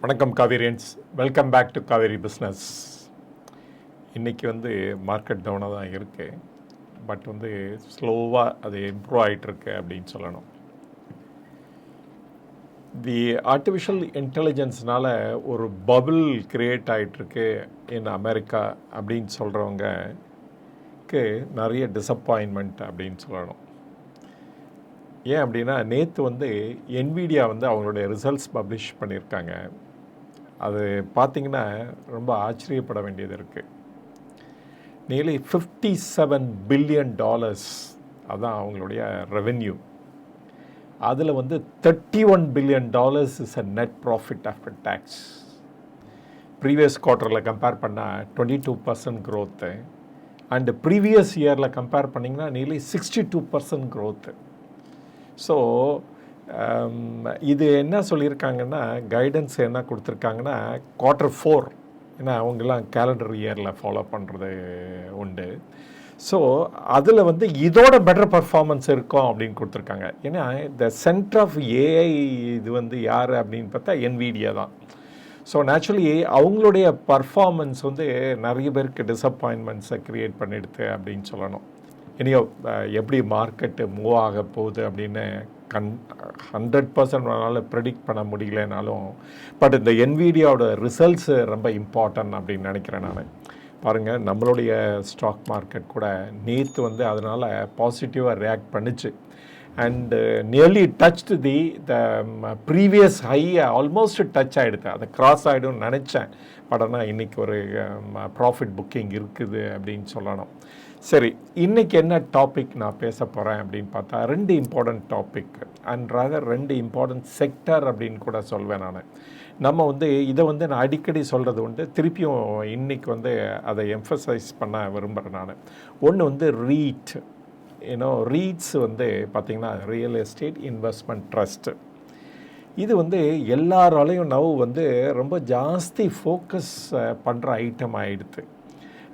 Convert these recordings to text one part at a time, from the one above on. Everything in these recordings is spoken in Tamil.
வணக்கம் Kaverians, welcome back to Kaveri business. இன்றைக்கி மார்க்கெட் டவுனாக தான் இருக்குது. பட் ஸ்லோவாக அது இம்ப்ரூவ் ஆகிட்டுருக்கு அப்படின்னு சொல்லணும். தி ஆர்டிஃபிஷியல் இன்டெலிஜென்ஸ்னால் ஒரு பபுள் க்ரியேட் ஆகிட்டுருக்கு இன் அமெரிக்கா அப்படின்னு சொல்கிறவங்களுக்கு நிறைய டிசப்பாயின்மெண்ட் அப்படின்னு சொல்லணும். ஏன் அப்படின்னா, நேற்று என்விடியா அவங்களுடைய ரிசல்ட்ஸ் பப்ளிஷ் பண்ணியிருக்காங்க. அது பார்த்திங்கன்னா ரொம்ப ஆச்சரியப்பட வேண்டியது இருக்குது. நியர்லி $57 பில்லியன் அதான் அவங்களுடைய ரெவென்யூ. அதில் $31 billion is a net profit after tax. Previous குவார்ட்டரில் கம்பேர் பண்ணால் 22% க்ரோத்து, அண்டு ப்ரீவியஸ் இயரில் கம்பேர் பண்ணிங்கன்னா நியர்லி 62% க்ரோத்து. ஸோ இது என்ன சொல்லியிருக்காங்கன்னா, கைடன்ஸ் என்ன கொடுத்துருக்காங்கன்னா, Q4, ஏன்னா அவங்கெல்லாம் கேலண்டர் இயரில் ஃபாலோ பண்ணுறது உண்டு. ஸோ அதில் இதோட பெட்டர் பர்ஃபார்மன்ஸ் இருக்கும் அப்படின்னு கொடுத்துருக்காங்க. ஏன்னா த சென்டர் ஆஃப் ஏஐ இது யார் அப்படின்னு பார்த்தா என்விடியா தான். ஸோ நேச்சுரலி அவங்களுடைய பர்ஃபார்மன்ஸ் நிறைய பேருக்கு டிசப்பாயின்மெண்ட்ஸை க்ரியேட் பண்ணிடுது அப்படின்னு சொல்லணும். இனியோ எப்படி மார்க்கெட்டு மூவ் ஆக போகுது அப்படின்னு 100% நம்மளால் ப்ரெடிக்ட் பண்ண முடியலனாலும், பட் இந்த என்விடியாவோட ரிசல்ட்ஸு ரொம்ப இம்பார்ட்டன்ட் அப்படின்னு நினைக்கிறேன் நான். பாருங்கள், நம்மளுடைய ஸ்டாக் மார்க்கெட் கூட நேற்று அதனால் பாசிட்டிவாக ரியாக்ட் பண்ணிச்சு. And nearly touched the previous high, almost touch ஆகிடுது. அதை கிராஸ் ஆகிடும்னு நினச்சேன். பட் ஆனால் இன்றைக்கி ஒரு ப்ராஃபிட் புக்கிங் இருக்குது அப்படின்னு சொல்லணும். சரி, இன்றைக்கி என்ன டாபிக் நான் பேச போகிறேன் அப்படின்னு பார்த்தா, 2 important topic and rather 2 important sector அப்படின்னு கூட சொல்வேன் நான். நம்ம இதை நான் அடிக்கடி சொல்கிறது திருப்பியும் இன்றைக்கி அதை எம்ஃபசைஸ் பண்ண விரும்புகிறேன் நான். ஒன்று REIT. REITS பார்த்திங்கன்னா ரியல் எஸ்டேட் இன்வெஸ்ட்மெண்ட் ட்ரஸ்ட்டு. இது எல்லாராலையும் ரொம்ப ஜாஸ்தி ஃபோக்கஸ் பண்ணுற ஐட்டம் ஆகிடுது.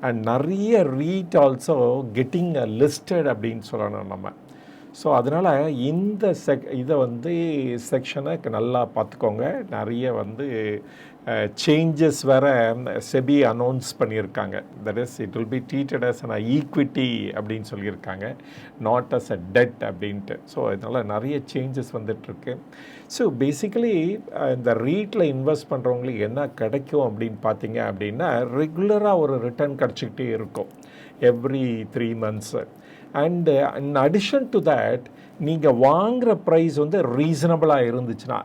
அண்ட் நிறைய REIT ஆல்சோ கெட்டிங் லிஸ்டட் அப்படின்னு சொல்லணும் நம்ம. ஸோ அதனால் இந்த இதை செக்ஷனை நல்லா பார்த்துக்கோங்க. நிறைய சேஞ்சஸ் வேறு செபி அனௌன்ஸ் பண்ணியிருக்காங்க. That is it will be treated as an equity அப்படின்னு சொல்லியிருக்காங்க, நாட் அஸ் அ டெட் அப்படின்ட்டு. ஸோ இதனால் நிறைய சேஞ்சஸ் வந்துட்டுருக்கு. ஸோ பேசிக்கலி இந்த REITல இன்வெஸ்ட் பண்ணுறவங்களுக்கு என்ன கிடைக்கும் அப்படின்னு பார்த்தீங்க அப்படின்னா, ரெகுலராக ஒரு ரிட்டர்ன் கிடச்சிக்கிட்டே இருக்கும் every 3 months. And in addition to that, நீங்கள் வாங்குகிற ப்ரைஸ் ரீசனபிளாக இருந்துச்சுன்னா,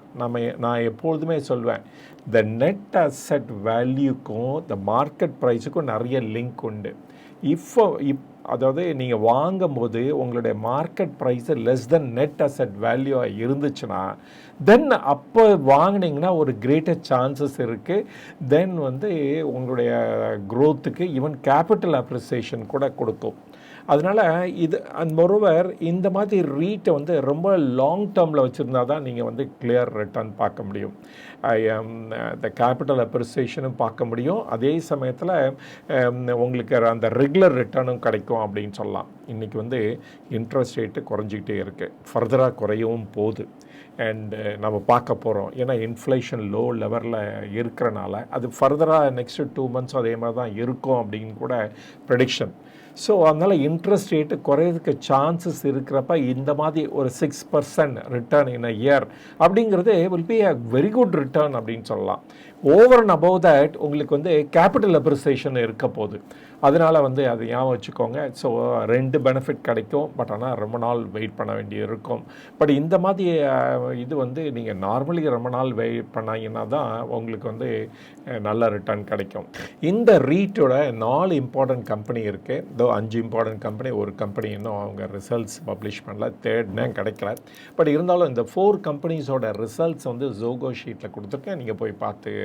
நான் எப்பொழுதுமே சொல்வேன், த நெட் அசெட் வேல்யூக்கும் த மார்க்கெட் ப்ரைஸுக்கும் நிறைய லிங்க் உண்டு. அதாவது நீங்கள் வாங்கும்போது உங்களுடைய market price less than net asset வேல்யூவாக இருந்துச்சுன்னா, தென் அப்போ வாங்கினீங்கன்னா ஒரு கிரேட்டர் சான்சஸ் இருக்குது. தென் உங்களுடைய க்ரோத்துக்கு ஈவன் கேபிட்டல் அப்ரிசியேஷன் கூட கொடுக்கும். அதனால் இது அண்ட் மோரோவர் இந்த மாதிரி REIT ரொம்ப லாங் டேர்மில் வச்சுருந்தா தான் நீங்கள் கிளியர் ரிட்டர்ன் பார்க்க முடியும். த கேபிட்டல் அப்ரிசியேஷனும் பார்க்க முடியும், அதே சமயத்தில் உங்களுக்கு அந்த ரெகுலர் ரிட்டர்னும் கிடைக்கும் அப்படின்னு சொல்லலாம். இன்றைக்கி இன்ட்ரெஸ்ட் ரேட்டு குறைஞ்சிக்கிட்டே இருக்குது, ஃபர்தராக குறையவும் போகுது. அண்டு நம்ம பார்க்க போகிறோம், ஏன்னா இன்ஃப்ளேஷன் லோ லெவலில் இருக்கிறனால அது ஃபர்தராக நெக்ஸ்ட்டு 2 months அதே மாதிரி தான் இருக்கும் அப்படின்னு கூட ப்ரெடிக்ஷன். ஸோ அதனால் இன்ட்ரெஸ்ட் ரேட்டு குறையிறதுக்கு சான்சஸ் இருக்கிறப்ப இந்த மாதிரி ஒரு 6% ரிட்டர்ன் இன் அ இயர் அப்படிங்கிறது will be a very good return அப்படின்னு சொல்லலாம். ஓவர் அண்ட் அபவ் தட் உங்களுக்கு கேபிட்டல் அப்ரிசியேஷன் இருக்க போகுது. அதனால் அது ஞாபகம் வச்சுக்கோங்க. ஸோ 2 பெனிஃபிட் கிடைக்கும், பட் ஆனால் ரொம்ப நாள் வெயிட் பண்ண வேண்டி இருக்கும். பட் இந்த மாதிரி இது நீங்கள் நார்மலி ரொம்ப நாள் வெயிட் பண்ணாங்கன்னா தான் உங்களுக்கு நல்ல ரிட்டர்ன் கிடைக்கும். இந்த REITோட 4 இம்பார்ட்டன்ட் கம்பெனி இருக்குது. 5 இம்பார்ட்டன்ட் கம்பெனி, ஒரு கம்பெனி இன்னும் அவங்க ரிசல்ட்ஸ் பப்ளிஷ் பண்ணல, தேர்ட்னே கிடைக்கல. பட் இருந்தாலும் இந்த 4 கம்பெனிஸோட ரிசல்ட்ஸ் ஜோகோ ஷீட்டில் கொடுத்துருக்கேன். நீங்கள் போய் பார்த்து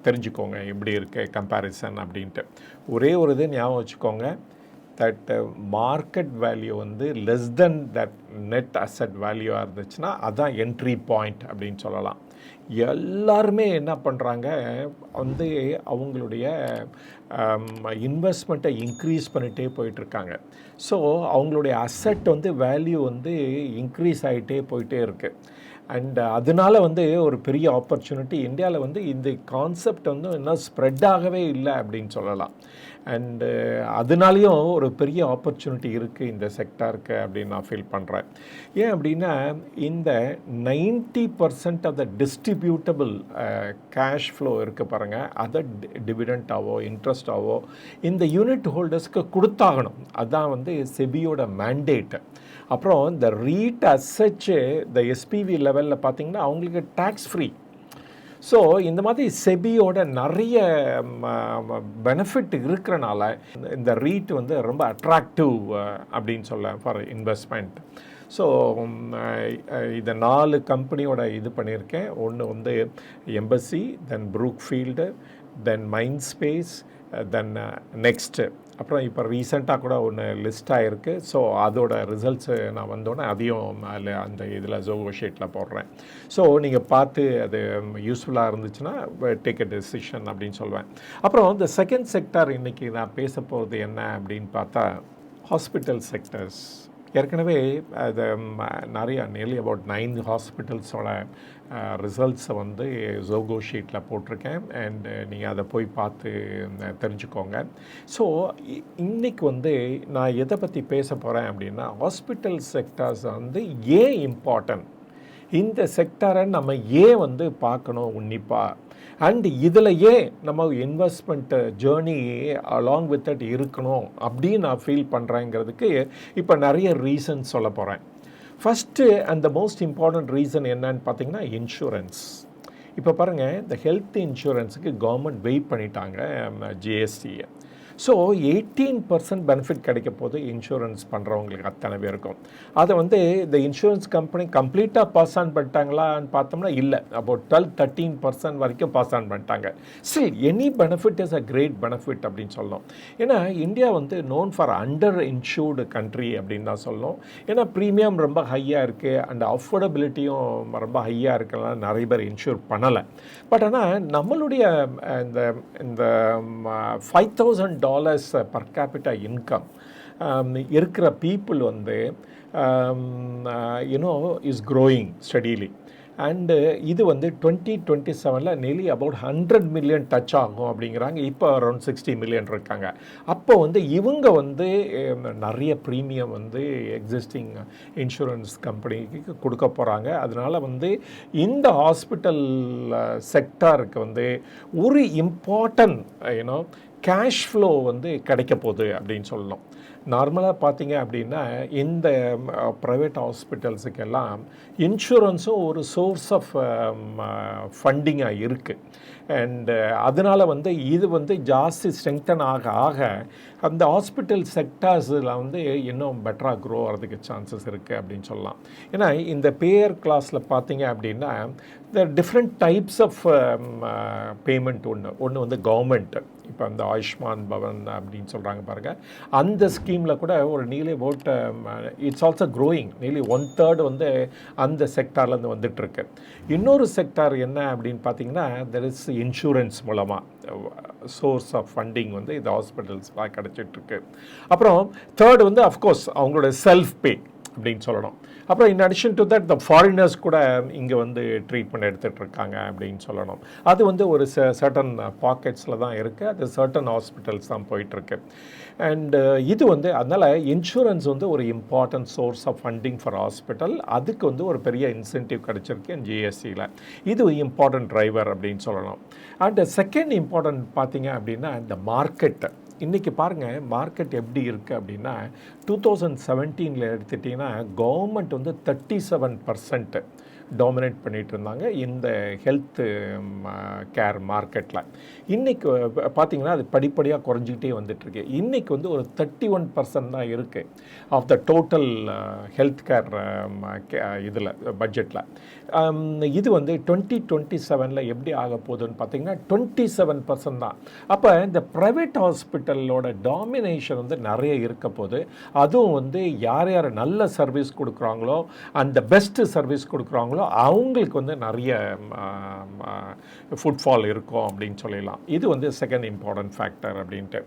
தெரிஞ்சுக்கோங்க எப்படி இருக்குது கம்பேரிசன் அப்படின்ட்டு. ஒரே ஒரு இது ஞாபகம் வச்சுக்கோங்க, that market value less than that net asset வேல்யூவாக இருந்துச்சுன்னா அதான் என்ட்ரி பாயிண்ட் அப்படின்னு சொல்லலாம். எல்லாருமே என்ன பண்ணுறாங்க, அவங்களுடைய இன்வெஸ்ட்மெண்ட்டை இன்க்ரீஸ் பண்ணிகிட்டே போயிட்டுருக்காங்க. ஸோ அவங்களுடைய அசெட் வேல்யூ இன்க்ரீஸ் ஆகிட்டே போயிட்டே இருக்குது. அண்ட் அதனால வந்து ஒரு பெரிய ஆப்பர்ச்சுனிட்டி இந்தியாவில் வந்து இந்த கான்செப்ட் வந்து இன்னும் ஸ்ப்ரெட் ஆகவே இல்லை அப்படின்னு சொல்லலாம். அண்டு அதனாலேயும் ஒரு பெரிய ஆப்பர்ச்சுனிட்டி இருக்குது இந்த செக்டாருக்கு அப்படின்னு நான் ஃபீல் பண்ணுறேன். ஏன் அப்படின்னா இந்த 90% ஆஃப் த டிஸ்ட்ரிபியூட்டபிள் கேஷ் ஃப்ளோ இருக்குது பாருங்கள், அதை டிவிடெண்டாவோ இன்ட்ரெஸ்டாவோ இந்த யூனிட் ஹோல்டர்ஸ்க்கு கொடுத்தாகணும். அதுதான் வந்து செபியோட மேண்டேட்டு. அப்புறம் இந்த ரீட் அசச்சு இந்த எஸ்பிவி லெவலில் பார்த்திங்கன்னா அவங்களுக்கு டேக்ஸ் ஃப்ரீ. ஸோ இந்த மாதிரி செபியோட நிறைய பெனிஃபிட் இருக்கிறனால இந்த ரீட் வந்து ரொம்ப அட்ராக்டிவ் அப்படின்னு சொல்ல ஃபார் இன்வெஸ்ட்மெண்ட். ஸோ இதை 4 கம்பெனியோட இது பண்ணியிருக்கேன். ஒன்று வந்து எம்பசி, தென் ப்ரூக்ஃபீல்டு, தென் மைண்ட் ஸ்பேஸ், தென் நெக்ஸ்ட்டு. அப்புறம் இப்போ ரீசெண்டாக கூட ஒன்று லிஸ்ட் ஆகிருக்கு. ஸோ அதோட ரிசல்ட்ஸு நான் வந்தோடனே அதையும் அதில் அந்த இதில் ஜோகோ ஷீட்டில் போடுறேன். ஸோ நீங்கள் பார்த்து அது யூஸ்ஃபுல்லாக இருந்துச்சுன்னா டேக் எ டெசிஷன் அப்படின்னு சொல்லுவேன். அப்புறம் இந்த செகண்ட் செக்டார் இன்றைக்கி நான் பேச போகிறது என்ன அப்படின்னு பார்த்தா ஹாஸ்பிட்டல் செக்டர்ஸ். ஏற்கனவே அது நிறையா நியர்லி அபவுட் 9 ஹாஸ்பிட்டல்ஸோட ரிசல்ட்ஸை வந்து ஜோகோ ஷீட்டில் போட்டிருக்கேன். அண்டு நீங்கள் அதை போய் பார்த்து தெரிஞ்சுக்கோங்க. ஸோ இன்றைக்கி வந்து நான் எதை பற்றி பேச போகிறேன் அப்படின்னா ஹாஸ்பிட்டல் செக்டார்ஸ் வந்து ஏன் இம்பார்ட்டன்ட், இந்த செக்டாரை நம்ம ஏன் வந்து பார்க்கணும் உன்னிப்பாக, அண்ட் இதில் ஏன் நம்ம investment journey along with that இருக்கணும் அப்படின்னு நான் ஃபீல் பண்ணுறேங்கிறதுக்கு இப்போ நிறைய ரீசன்ஸ் சொல்ல போகிறேன். First and the most important reason என்னன்னு பார்த்தீங்கன்னா இன்சூரன்ஸ். இப்போ பாருங்கள், இந்த ஹெல்த் இன்சூரன்ஸுக்கு கவர்மெண்ட் வெயிட் பண்ணிட்டாங்க ஜிஎஸ்டியை. ஸோ 18% பெனிஃபிட் கிடைக்க போது இன்சூரன்ஸ் பண்ணுறவங்களுக்கு அத்தனை பேருக்கும். அதை வந்து இந்த இன்சூரன்ஸ் கம்பெனி கம்ப்ளீட்டாக பாஸ் ஆன் பண்ணிட்டாங்களான்னு பார்த்தோம்னா இல்லை, அபவுட் 12-13% வரைக்கும் பாஸ் ஆன் பண்ணிட்டாங்க. Still any benefit is a great benefit அப்படின்னு சொல்லணும். ஏன்னா இந்தியா வந்து known for under insured country அப்படின்னு தான் சொல்லணும். ஏன்னா ப்ரீமியம் ரொம்ப ஹையாக இருக்குது அண்ட் அஃபோர்டபிலிட்டியும் ரொம்ப ஹையாக இருக்கலாம், நிறைய பேர் இன்சூர் பண்ணலை. பட் ஆனால் நம்மளுடைய இந்த $5,000 per capita income இருக்கிற பீப்புள் வந்து இஸ் க்ரோயிங் ஸ்டடிலி. அண்டு இது வந்து 2027 நெலி அபவுட் 100 மில்லியன் டச் ஆகும் அப்படிங்கிறாங்க. இப்போ அரௌண்ட் 60 மில்லியன் இருக்காங்க. அப்போ வந்து இவங்க வந்து நிறைய ப்ரீமியம் வந்து எக்ஸிஸ்டிங் இன்சூரன்ஸ் கம்பெனிக்கு கொடுக்க போகிறாங்க. அதனால் வந்து இந்த ஹாஸ்பிட்டல் செக்டாருக்கு வந்து ஒரு இம்பார்ட்டன்ட் கேஷ் ஃப்ளோ வந்து கிடைக்க போகுது அப்படின்னு சொல்லணும். நார்மலாக பார்த்தீங்க அப்படின்னா இந்த ப்ரைவேட் ஹாஸ்பிட்டல்ஸுக்கெல்லாம் இன்சூரன்ஸும் ஒரு சோர்ஸ் ஆஃப் ஃபண்டிங்காக இருக்குது. அண்டு அதனால் வந்து இது வந்து ஜாஸ்தி ஸ்ட்ரெங்தன் ஆக ஆக அந்த ஹாஸ்பிட்டல் செக்டார்ஸில் வந்து இன்னும் பெட்டராக க்ரோ ஆகிறதுக்கு சான்சஸ் இருக்குது அப்படின்னு சொல்லலாம். ஏன்னா இந்த பேயர் கிளாஸில் பார்த்தீங்க அப்படின்னா இந்த டிஃப்ரெண்ட் டைப்ஸ் ஆஃப் பேமெண்ட் ஒன்று வந்து கவர்மெண்ட்டு. இப்போ அந்த ஆயுஷ்மான் பவன் அப்படின்னு சொல்கிறாங்க பாருங்கள், அந்த ஸ்கீமில் கூட ஒரு நீலி அபவுட் இட்ஸ் ஆல்சோ க்ரோயிங், நீலி 1/3 வந்து அந்த செக்டார்லேருந்து வந்துட்டுருக்கு. இன்னொரு செக்டார் என்ன அப்படின்னு பார்த்தீங்கன்னா தெர் இஸ் இன்சூரன்ஸ் மூலமாக சோர்ஸ் ஆஃப் ஃபண்டிங் வந்து இந்த ஹாஸ்பிட்டல்ஸ்லாம் கிடச்சிட்ருக்கு. அப்புறம் தேர்டு வந்து அஃப்கோர்ஸ் அவங்களோட செல்ஃப் பே அப்படின்னு சொல்லணும். அப்புறம் இன் addition to that the foreigners கூட இங்கே வந்து ட்ரீட்மெண்ட் எடுத்துகிட்டு இருக்காங்க அப்படின்னு சொல்லணும். அது வந்து ஒரு சர்டன் பாக்கெட்ஸில் தான் இருக்குது, அது சர்டன் ஹாஸ்பிட்டல்ஸ் தான் போயிட்டுருக்கு. அண்டு இது வந்து அதனால் இன்சூரன்ஸ் வந்து ஒரு important source of funding for hospital. அதுக்கு வந்து ஒரு பெரிய இன்சென்டிவ் கிடச்சிருக்கு ஜிஎஸ்டியில். இது இம்பார்ட்டன்ட் ட்ரைவர் அப்படின்னு சொல்லணும். அண்ட் செகண்ட் இம்பார்ட்டன்ட் பார்த்தீங்க அப்படின்னா இந்த மார்க்கெட்டு. இன்றைக்கி பாருங்கள் மார்க்கெட் எப்படி இருக்குது அப்படின்னா 2017 எடுத்துட்டிங்கன்னா கவர்மெண்ட் வந்து 37% டாமினேட் பண்ணிகிட்டு இருந்தாங்க இந்த ஹெல்த்து கேர் மார்க்கெட்டில். இன்றைக்கி பார்த்திங்கன்னா அது படிப்படியாக குறைஞ்சிக்கிட்டே வந்துட்டுருக்கு. இன்றைக்கி வந்து ஒரு 31% தான் இருக்குது of the total health care இதில் பட்ஜெட்டில். இது வந்து 2027 எப்படி ஆக போகுதுன்னு பார்த்திங்கன்னா 27% தான். அப்போ இந்த ப்ரைவேட் ஹாஸ்பிட்டலோட டாமினேஷன் வந்து நிறைய இருக்க போது. அதுவும் வந்து யார் யார் நல்ல சர்வீஸ் கொடுக்குறாங்களோ அந்த பெஸ்ட்டு சர்வீஸ் கொடுக்குறாங்களோ அவங்களுக்கு வந்து நிறைய ஃபுட்ஃபால் இருக்கும் அப்படின்னு சொல்லலாம். இது வந்து செகண்ட் இம்பார்ட்டன்ட் ஃபேக்டர் அப்படின்ட்டு.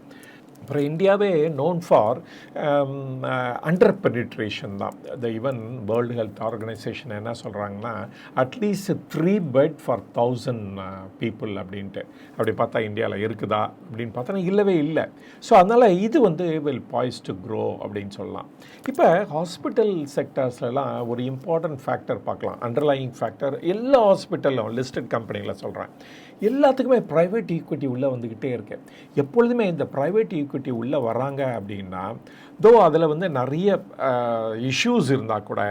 அப்புறம் இந்தியாவே நோன் ஃபார் அண்டர் பெனிட்ரேஷன் தான். ஈவன் வேர்ல்டு ஹெல்த் ஆர்கனைசேஷன் என்ன சொல்கிறாங்கன்னா அட்லீஸ்ட் 3 பெட் ஃபார் 1000 பீப்புள் அப்படின்ட்டு. அப்படி பார்த்தா இந்தியாவில் இருக்குதா அப்படின்னு பார்த்தோன்னா இல்லவே இல்லை. ஸோ அதனால் இது வந்து வில் பாய்ஸ் டு க்ரோ அப்படின்னு சொல்லலாம். இப்போ ஹாஸ்பிட்டல் செக்டர்ஸ்லாம் ஒரு இம்பார்ட்டன்ட் ஃபேக்டர் பார்க்கலாம். அண்டர்லையிங் ஃபேக்டர் எல்லா ஹாஸ்பிட்டலும் லிஸ்டட் கம்பெனியில் சொல்கிறேன், எல்லாத்துக்குமே ப்ரைவேட் ஈக்விட்டி உள்ளே வந்துக்கிட்டே இருக்கு. எப்பொழுதுமே இந்த ப்ரைவேட் ஈக்விட்டி உள்ளே வராங்க அப்படின்னா தோ அதில் வந்து நிறைய இஷ்யூஸ் இருந்தால் கூட,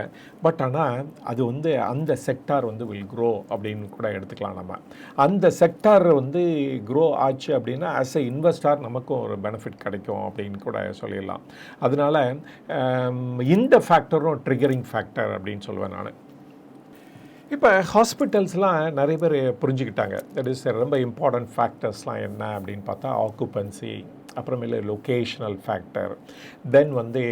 பட் ஆனால் அது வந்து அந்த செக்டார் வந்து வில் க்ரோ அப்படின்னு கூட எடுத்துக்கலாம். நம்ம அந்த செக்டார் வந்து க்ரோ ஆச்சு அப்படின்னா ஆஸ் எ இன்வெஸ்டார் நமக்கும் ஒரு பெனிஃபிட் கிடைக்கும் அப்படின்னு கூட சொல்லிடலாம். அதனால இந்த ஃபேக்டரும் ட்ரிகரிங் ஃபேக்டர் அப்படின்னு சொல்லுவேன் நான். இப்போ ஹாஸ்பிட்டல்ஸ்லாம் நிறைய பேர் புரிஞ்சுக்கிட்டாங்க. தட் இஸ் ரொம்ப இம்பார்ட்டன்ட் ஃபேக்டர்ஸ்லாம் என்ன அப்படின்னு பார்த்தா ஆக்குபன்சி, அப்புறமேல லொக்கேஷ்னல் ஃபேக்டர், தென் வந்து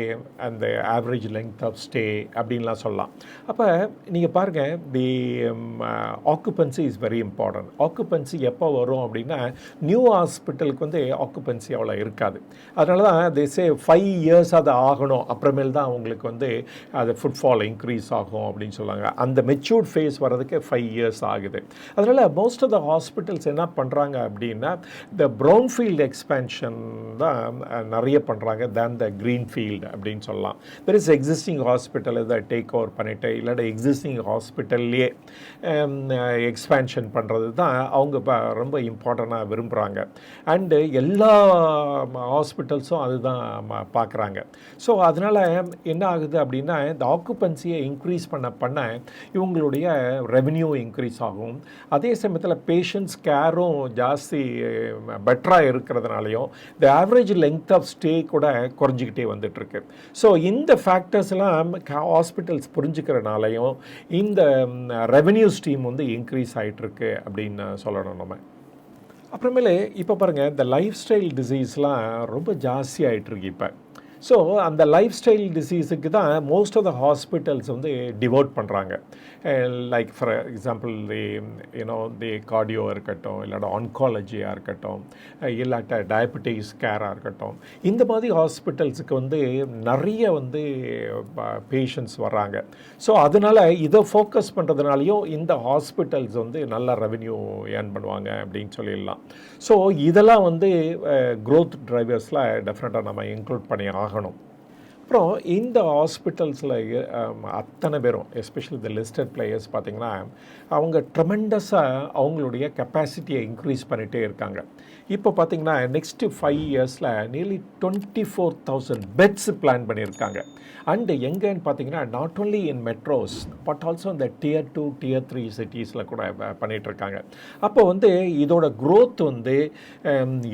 அந்த ஆவரேஜ் லெங்த் ஆஃப் ஸ்டே அப்படின்லாம் சொல்லலாம். அப்போ நீங்கள் பாருங்கள், the occupancy is very important. Occupancy எப்போ வரும் அப்படின்னா நியூ ஹாஸ்பிட்டலுக்கு வந்து ஆக்குபன்சி அவ்வளோ இருக்காது. அதனால தான் தேசே 5 இயர்ஸ் அது ஆகணும், அப்புறமேல் தான் அவங்களுக்கு வந்து அது ஃபுட்ஃபால் இன்க்ரீஸ் ஆகும் அப்படின்னு சொல்லுவாங்க. அந்த மெச்சூர்ட் ஃபேஸ் வர்றதுக்கு 5 இயர்ஸ் ஆகுது. அதனால் மோஸ்ட் ஆஃப் த ஹாஸ்பிட்டல்ஸ் என்ன பண்ணுறாங்க அப்படின்னா இந்த ப்ரௌன் ஃபீல்டு எக்ஸ்பேன்ஷன் தான் நிறைய பண்ணுறாங்க தேன் த க்ரீன் ஃபீல்டு அப்படின்னு சொல்லலாம். தெர் இஸ் எக்ஸிஸ்டிங் ஹாஸ்பிட்டல் இதை டேக் ஓவர் பண்ணிவிட்டு இல்லாட்ட எக்ஸிஸ்டிங் ஹாஸ்பிட்டல்லையே எக்ஸ்பேன்ஷன் பண்ணுறது தான் அவங்க ரொம்ப இம்பார்ட்டண்ட்டாக விரும்புகிறாங்க. அண்டு எல்லா ஹாஸ்பிட்டல்ஸும் அதுதான் பார்க்குறாங்க. ஸோ அதனால் என்ன ஆகுது அப்படின்னா இந்த ஆக்குபன்சியை இன்க்ரீஸ் பண்ண இவங்களுடைய ரெவென்யூ இன்க்ரீஸ் ஆகும். அதே சமயத்தில் பேஷண்ட்ஸ் கேரும் ஜாஸ்தி பெட்டராக இருக்கிறதுனாலையும் the average length of stay கூட குறைஞ்சிக்கிட்டே வந்துட்டுருக்கு. ஸோ இந்த ஃபேக்டர்ஸ்லாம் ஹாஸ்பிட்டல்ஸ் புரிஞ்சுக்கிறனாலையும் இந்த ரெவென்யூ ஸ்ட்ரீம் வந்து இன்க்ரீஸ் ஆகிட்டுருக்கு அப்படின்னு சொல்லணும் நம்ம. அப்புறமேலே இப்போ பாருங்கள், இந்த லைஃப் ஸ்டைல் டிசீஸ்லாம் ரொம்ப ஜாஸ்தி ஆகிட்டுருக்கு இப்போ. ஸோ அந்த லைஃப் ஸ்டைல் டிசீஸுக்கு தான் மோஸ்ட் ஆஃப் த ஹாஸ்பிட்டல்ஸ் வந்து டிவோட் பண்ணுறாங்க. Like for example the cardio இருக்கட்டும், இல்லாட்ட ஆன்காலஜியாக இருக்கட்டும், இல்லாட்ட டயபெட்டிஸ் கேராக இருக்கட்டும், இந்த மாதிரி ஹாஸ்பிட்டல்ஸுக்கு வந்து நிறைய வந்து பேஷண்ட்ஸ் வர்றாங்க. ஸோ அதனால் இதை ஃபோக்கஸ் பண்ணுறதுனாலையும் இந்த ஹாஸ்பிட்டல்ஸ் வந்து நல்ல ரெவென்யூ ஏர்ன் பண்ணுவாங்க அப்படின்னு சொல்லிடலாம். ஸோ இதெல்லாம் வந்து க்ரோத் ட்ரைவர்ஸில் டெஃபினட்டாக நம்ம இன்க்ளூட் பண்ணி ஆகணும். அப்புறம் இந்த ஹாஸ்பிட்டல்ஸில் அத்தனை பேரும் எஸ்பெஷலி த லிஸ்டட் பிளேயர்ஸ் பார்த்திங்கன்னா அவங்க ட்ரெமெண்டஸாக அவங்களுடைய கெப்பாசிட்டியை இன்க்ரீஸ் பண்ணிகிட்டே இருக்காங்க. இப்போ பார்த்திங்கன்னா நெக்ஸ்ட்டு 5 இயர்ஸில் நியர்லி 24,000 பெட்ஸ் பிளான் பண்ணியிருக்காங்க. அண்டு எங்கேன்னு பார்த்தீங்கன்னா not only in metros but also இந்த Tier 2 Tier 3 சிட்டிஸில் கூட பண்ணிகிட்ருக்காங்க. அப்போ வந்து இதோட க்ரோத் வந்து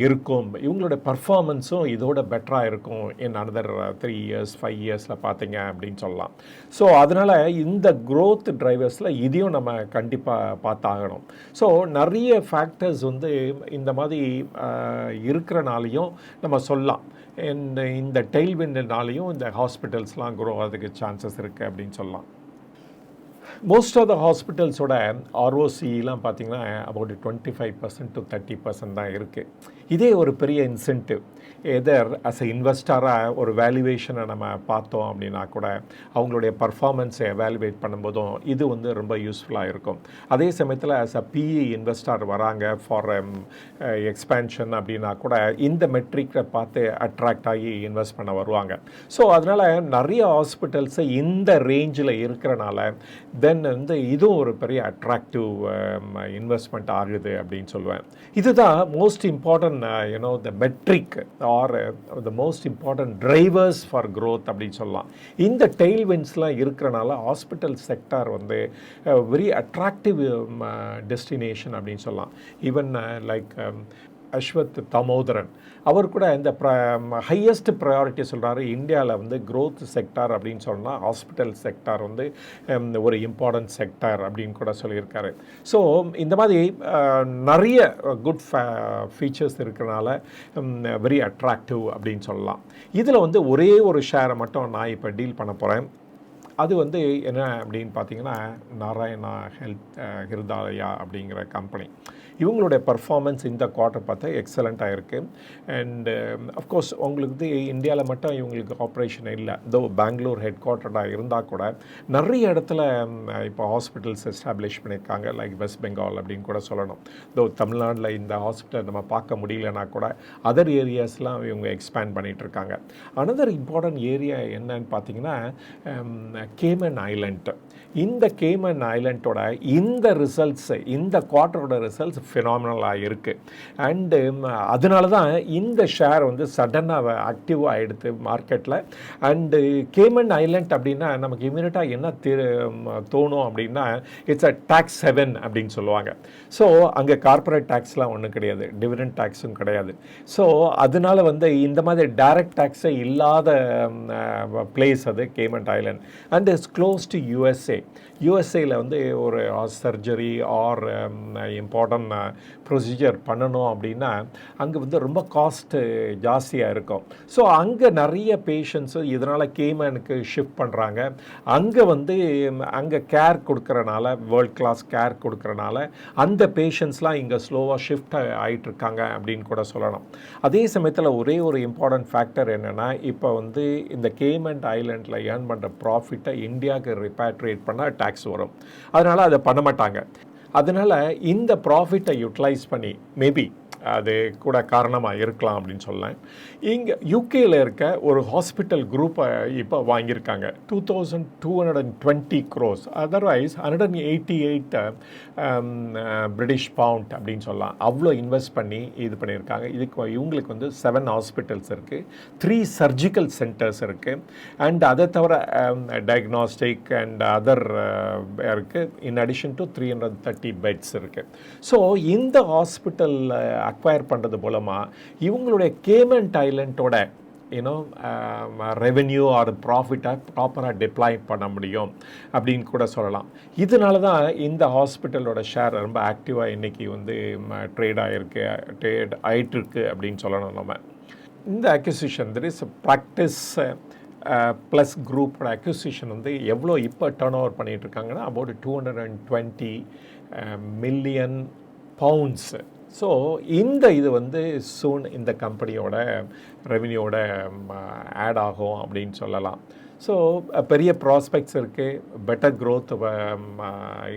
இருக்கும், இவங்களோட பர்ஃபார்மன்ஸும் இதோட பெட்டராக இருக்கும் இன் அனதர் 3 இயர்ஸ் 5 இயர்ஸில் பார்த்தீங்க அப்படின்னு சொல்லலாம். ஸோ அதனால் இந்த க்ரோத் ட்ரைவர்ஸில் இதையும் நம்ம கண்டிப்பாக பார்த்தாகணும். ஸோ நிறைய ஃபேக்டர்ஸ் வந்து இந்த மாதிரி இருக்கிறனாலையும் நம்ம சொல்லலாம் இந்த டெய்ல்விண்ட்னாலையும் இந்த ஹாஸ்பிட்டல்ஸ்லாம் க்ரோ ஆகிறதுக்கு சான்சஸ் இருக்குது அப்படின்னு சொல்லலாம். மோஸ்ட் ஆஃப் த ஹாஸ்பிட்டல்ஸோட ROCலாம் பார்த்திங்கன்னா அபவுட் 25% to 30% தான் இருக்குது. இதே ஒரு பெரிய இன்சென்டிவ். எதர் அஸ் எ இன்வெஸ்டராக ஒரு வேல்யூவேஷனை நம்ம பார்த்தோம் அப்படின்னா கூட அவங்களுடைய பர்ஃபார்மன்ஸை எவாலுவேட் பண்ணும்போதும் இது வந்து ரொம்ப யூஸ்ஃபுல்லாக இருக்கும். அதே சமயத்தில் அஸ் அ PE இன்வெஸ்டர் வராங்க ஃபார் எக்ஸ்பேன்ஷன் அப்படின்னா கூட இந்த மெட்ரிக்கை பார்த்து அட்ராக்ட் ஆகி இன்வெஸ்ட் பண்ண வருவாங்க. ஸோ அதனால் நிறைய ஹாஸ்பிட்டல்ஸை இந்த ரேஞ்சில் இருக்கிறனால தென் வந்து இதுவும் ஒரு பெரிய அட்ராக்டிவ் இன்வெஸ்ட்மெண்ட் ஆகுது அப்படின்னு சொல்லுவேன். இதுதான் most important the metric or the most important drivers for growth அப்படின்னு சொல்லலாம். இந்த டெய்ல்விண்ட்ஸ்லாம் இருக்கிறனால ஹாஸ்பிட்டல் செக்டார் வந்து வெரி அட்ராக்டிவ் டெஸ்டினேஷன் அப்படின்னு சொல்லலாம். ஈவன் லைக் அஸ்வத் தாமோதரன் அவர் கூட இந்த ஹையஸ்ட் ப்ரையாரிட்டி சொல்கிறாரு. இந்தியாவில் வந்து க்ரோத் செக்டார் அப்படின்னு சொன்னால் ஹாஸ்பிட்டல் செக்டார் வந்து ஒரு இம்பார்ட்டன்ட் செக்டார் அப்படின்னு கூட சொல்லியிருக்காரு. ஸோ இந்த மாதிரி நிறைய குட் ஃபீச்சர்ஸ் இருக்கிறனால வெரி அட்ராக்டிவ் அப்படின்னு சொல்லலாம். இதில் வந்து ஒரே ஒரு ஷேரை மட்டும் நான் இப்போ டீல் பண்ண போகிறேன். அது வந்து என்ன அப்படின்னு பார்த்தீங்கன்னா நாராயணா ஹெல்த் ஹிருதாலயா அப்படிங்கிற கம்பெனி. இவங்களுடைய பர்ஃபார்மன்ஸ் இந்த குவார்ட்டர் பார்த்தா எக்ஸலண்ட்டாக இருக்குது. அண்டு அஃப்கோர்ஸ் உங்களுக்கு வந்து இந்தியாவில் மட்டும் இவங்களுக்கு ஆப்ரேஷன் இல்லை. இதோ பெங்களூர் ஹெட் குவார்ட்டராக இருந்தால் கூட நிறைய இடத்துல இப்போ ஹாஸ்பிட்டல்ஸ் எஸ்டாப்ளிஷ் பண்ணியிருக்காங்க, லைக் வெஸ்ட் பெங்கால் அப்படின்னு கூட சொல்லணும். இதோ தமிழ்நாட்டில் இந்த ஹாஸ்பிட்டல் நம்ம பார்க்க முடியலனா கூட அதர் ஏரியாஸ்லாம் இவங்க எக்ஸ்பேண்ட் பண்ணிகிட்ருக்காங்க. அனதர் இம்பார்ட்டன்ட் ஏரியா என்னன்னு பார்த்தீங்கன்னா கேமன் ஐலண்ட். இந்த கேமன் ஐலண்டோட இந்த ரிசல்ட்ஸ், இந்த குவார்ட்டரோட ரிசல்ட்ஸ் ஃபினாமினலாக இருக்குது. அண்டு அதனால தான் இந்த ஷேர் வந்து சடனாக ஆக்டிவாக ஆகிடுது மார்க்கெட்டில். அண்டு கேமன் ஐலண்ட் அப்படின்னா நமக்கு இமீடியட்டாக என்ன தோணும் அப்படின்னா இட்ஸ் அ டேக்ஸ் ஹெவன் அப்படின்னு சொல்லுவாங்க. ஸோ அங்கே கார்பரேட் டேக்ஸ்லாம் ஒன்றும் கிடையாது, டிவிடெண்ட் டேக்ஸும் கிடையாது. ஸோ அதனால வந்து இந்த மாதிரி டைரக்ட் டேக்ஸே இல்லாத பிளேஸ் அது Cayman Island. And it's close to USA. யூஎஸ்ஏயில் வந்து ஒரு சர்ஜரி ஆர் இம்பார்ட்டன்ட் ப்ரொசீஜர் பண்ணணும் அப்படின்னா அங்கே வந்து ரொம்ப காஸ்ட்டு ஜாஸ்தியாக இருக்கும். ஸோ அங்கே நிறைய பேஷண்ட்ஸு இதனால் கேமனுக்கு ஷிஃப்ட் பண்ணுறாங்க. அங்கே வந்து அங்கே கேர் கொடுக்குறனால, வேர்ல்ட் கிளாஸ் கேர் கொடுக்குறனால அந்த பேஷண்ட்ஸ்லாம் இங்கே ஸ்லோவாக ஷிஃப்ட் ஆகிட்டுருக்காங்க அப்படின்னு கூட சொல்லலாம். அதே சமயத்தில் ஒரே ஒரு இம்பார்ட்டன்ட் ஃபேக்டர் என்னென்னா, இப்போ வந்து இந்த கேமன் ஐலண்டில் ஏர்ன் பண்ணுற ப்ராஃபிட்டை இந்தியாவுக்கு ரிப்பேட்ரியேட் பண்ணால் டேக்ஸ் வரும். அதனால் அதை பண்ண மாட்டாங்க. அதனால் இந்த ப்ராஃபிட்டை யூட்டிலைஸ் பண்ணி மேபி அது கூட காரணமாக இருக்கலாம் அப்படின்னு சொல்லலாம். இங்கே யூகேயில் இருக்க ஒரு ஹாஸ்பிட்டல் குரூப்பை இப்போ வாங்கியிருக்காங்க 2220 crores, அதர்வைஸ் 188 பிரிட்டிஷ் பவுண்ட் அப்படின்னு சொல்லலாம். அவ்வளோ இன்வெஸ்ட் பண்ணி இது பண்ணியிருக்காங்க. இதுக்கு இவங்களுக்கு வந்து 7 ஹாஸ்பிட்டல்ஸ் இருக்குது, 3 சர்ஜிக்கல் சென்டர்ஸ் இருக்குது, அண்ட் அதை தவிர டயக்னாஸ்டிக் அண்ட் அதர் இருக்குது. இன் அடிஷன் டு 330 பெட்ஸ் இருக்குது. ஸோ இந்த ஹாஸ்பிட்டல் அக்வயர் பண்ணுறது மூலமாக இவங்களுடைய கேமன் ஐலண்டோட ரெவென்யூ ஆர் ப்ராஃபிட்டை ப்ராப்பராக டிப்ளாய் பண்ண முடியும் அப்படின்னு கூட சொல்லலாம். இதனால தான் இந்த ஹாஸ்பிட்டலோட ஷேர் ரொம்ப ஆக்டிவாக இன்றைக்கி வந்து ட்ரேட் ஆகிட்டுருக்கு அப்படின்னு சொல்லணும். நம்ம இந்த acquisition there is practice plus குரூப்போட அக்யூசிஷன் வந்து எவ்வளோ இப்போ டர்ன் ஓவர் பண்ணிகிட்ருக்காங்கன்னா அபவுட் 220 மில்லியன் பவுண்ட்ஸு. ஸோ இந்த இது வந்து சூன் இந்த கம்பெனியோட ரெவென்யூவோட ஆட் ஆகும் அப்படின்னு சொல்லலாம். ஸோ பெரிய ப்ராஸ்பெக்ட்ஸ் இருக்குது, பெட்டர் க்ரோத்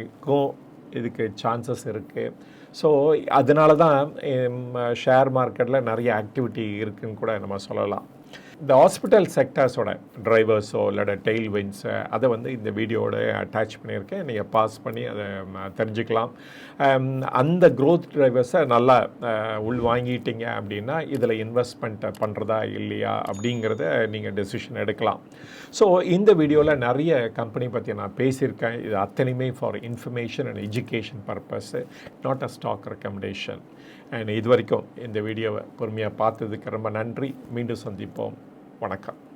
இருக்கும், இதுக்கு சான்சஸ் இருக்குது. ஸோ அதனால தான் ஷேர் மார்க்கெட்டில் நிறைய ஆக்டிவிட்டி இருக்குதுன்னு கூட நம்ம சொல்லலாம். இந்த ஹாஸ்பிட்டல் செக்டர்ஸோட டிரைவர்ஸோ இல்லை டெயில் வின்ஸோ அதை வந்து இந்த வீடியோட அட்டாச் பண்ணியிருக்கேன். நீங்கள் பாஸ் பண்ணி அதை தெரிஞ்சுக்கலாம். அந்த க்ரோத் டிரைவர்ஸை நல்லா உள் வாங்கிட்டீங்க அப்படின்னா இதில் இன்வெஸ்ட்மெண்ட் பண்ணுறதா இல்லையா அப்படிங்கிறத நீங்கள் டெசிஷன் எடுக்கலாம். ஸோ இந்த வீடியோவில் நிறைய கம்பெனி பற்றி நான் பேசியிருக்கேன். இது அத்தனையுமே for information and education purpose, not a stock recommendation. And இது வரைக்கும் இந்த வீடியோவை பொறுமையாக பார்த்ததுக்கு ரொம்ப நன்றி. மீண்டும் சந்திப்போம். வணக்கம்.